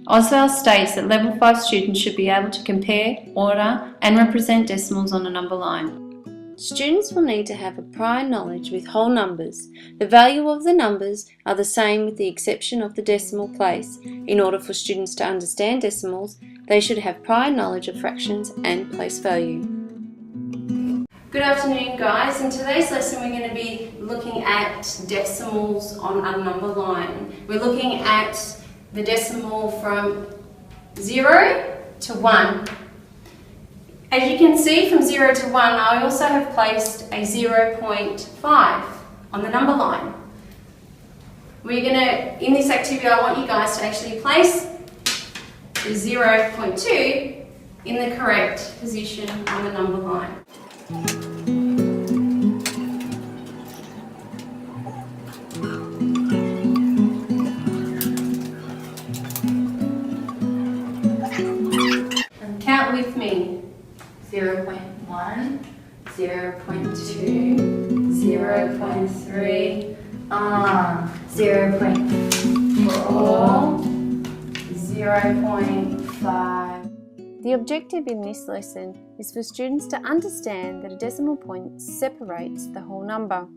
Oswald states that Level 5 students should be able to compare, order and represent decimals on a number line. Students will need to have a prior knowledge with whole numbers. The value of the numbers are the same with the exception of the decimal place. In order for students to understand decimals, they should have prior knowledge of fractions and place value. Good afternoon guys, in today's lesson we're going to be looking at decimals on a number line. We're looking at the decimal from 0 to 1. As you can see, from 0 to 1, I also have placed a 0.5 on the number line. In this activity, I want you guys to actually place the 0.2 in the correct position on the number line. And count with me. 0.1, 0.2, 0.3, 0.4, 0.5. The objective in this lesson is for students to understand that a decimal point separates the whole number.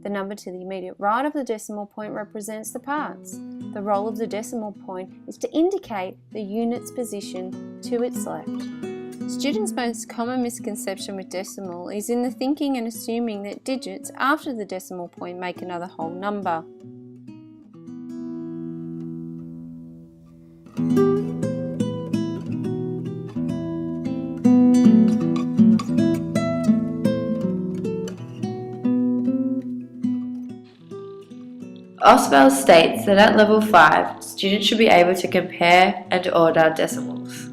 The number to the immediate right of the decimal point represents the parts. The role of the decimal point is to indicate the unit's position to its left. Students' most common misconception with decimal is in the thinking and assuming that digits after the decimal point make another whole number. Oswald states that at level 5, students should be able to compare and order decimals.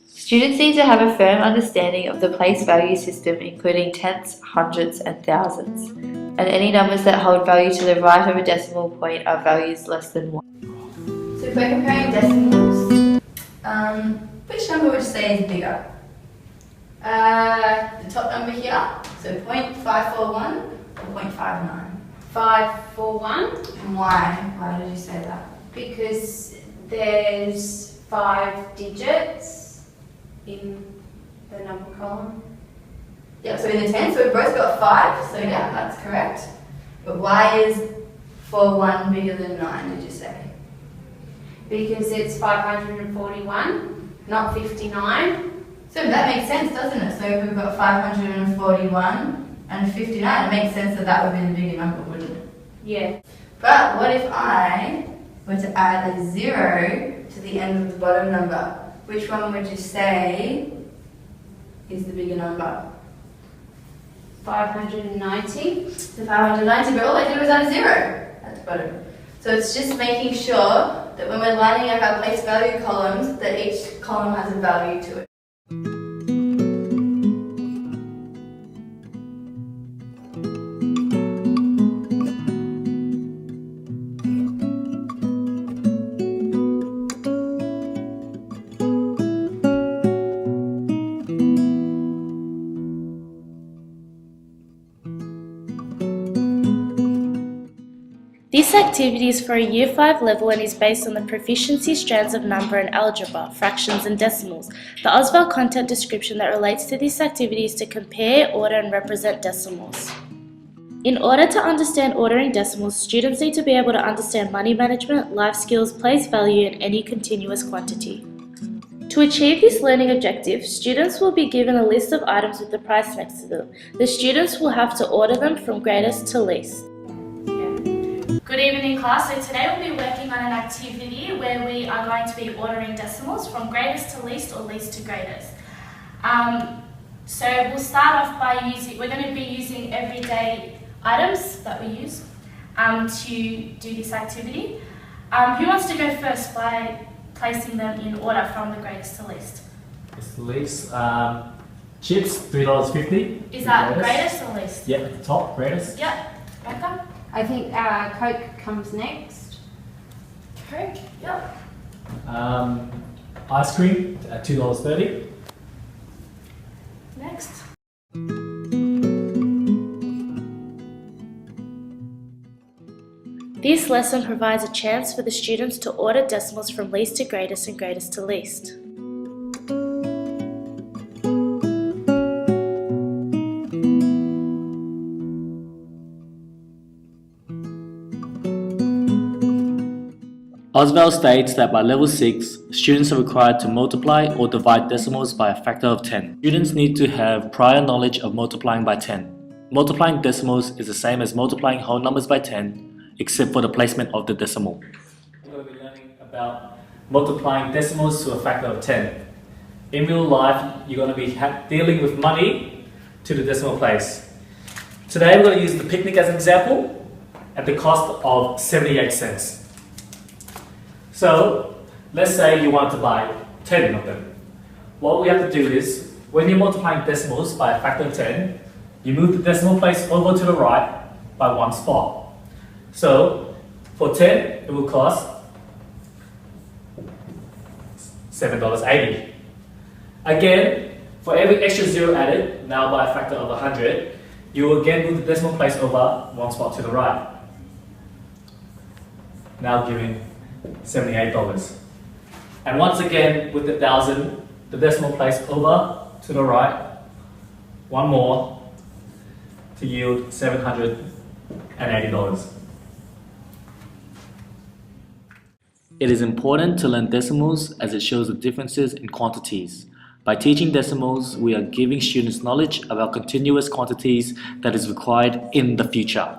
Students need to have a firm understanding of the place value system, including tenths, hundreds and thousands, and any numbers that hold value to the right of a decimal point are values less than 1. So if we're comparing decimals, which number would you say is bigger? The top number here, so 0.541 or 0.59? 541. And why? Why did you say that? Because there's 5 digits in the number column. Yeah, so in the 10, so we've both got 5, so yeah, that's correct. But why is 41 bigger than 9, did you say? Because it's 541, not 59. So that makes sense, doesn't it? So if we've got 541 and 59, it makes sense that that would be the bigger number, wouldn't it? Yeah. But what if I were to add a 0 to the end of the bottom number? Which one would you say is the bigger number? 590. So 590, but all I did was add a 0 at the bottom. So it's just making sure that when we're lining up our place value columns, that each column has a value to it. This activity is for a Year 5 level and is based on the proficiency strands of number and algebra, fractions and decimals. The Oswald content description that relates to this activity is to compare, order and represent decimals. In order to understand ordering decimals, students need to be able to understand money management, life skills, place value and any continuous quantity. To achieve this learning objective, students will be given a list of items with the price next to them. The students will have to order them from greatest to least. Good evening class, so today we'll be working on an activity where we are going to be ordering decimals from greatest to least or least to greatest. So we'll start off by we're going to be using everyday items that we use to do this activity. Who wants to go first by placing them in order from the greatest to least? Least, chips, $3.50. Is that greatest or least? Yep, at the top, greatest. Yep, Becca? I think Coke comes next. Coke, yep. Ice cream at $2.30. Next. This lesson provides a chance for the students to order decimals from least to greatest and greatest to least. Oswald states that by level 6, students are required to multiply or divide decimals by a factor of 10. Students need to have prior knowledge of multiplying by 10. Multiplying decimals is the same as multiplying whole numbers by 10, except for the placement of the decimal. We're going to be learning about multiplying decimals to a factor of 10. In real life, you're going to be dealing with money to the decimal place. Today we're going to use the picnic as an example at the cost of 78 cents. So, let's say you want to buy 10 of them. What we have to do is, when you're multiplying decimals by a factor of 10, you move the decimal place over to the right by one spot. So, for 10, it will cost $7.80. Again, for every extra zero added, now by a factor of 100, you will again move the decimal place over one spot to the right. Now giving $78. And once again, with the 1,000, the decimal place over to the right, one more, to yield $780. It is important to learn decimals as it shows the differences in quantities. By teaching decimals, we are giving students knowledge about continuous quantities that is required in the future.